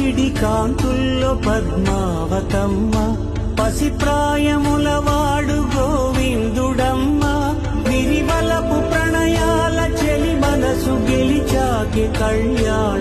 పసిడి కాంతుల్లో పద్మావతమ్మ, పసిప్రాయముల వాడు గోవిందుడమ్మ. విరివలపు ప్రణయాల చెలి మనసు గెలిచాకి కళ్యాణ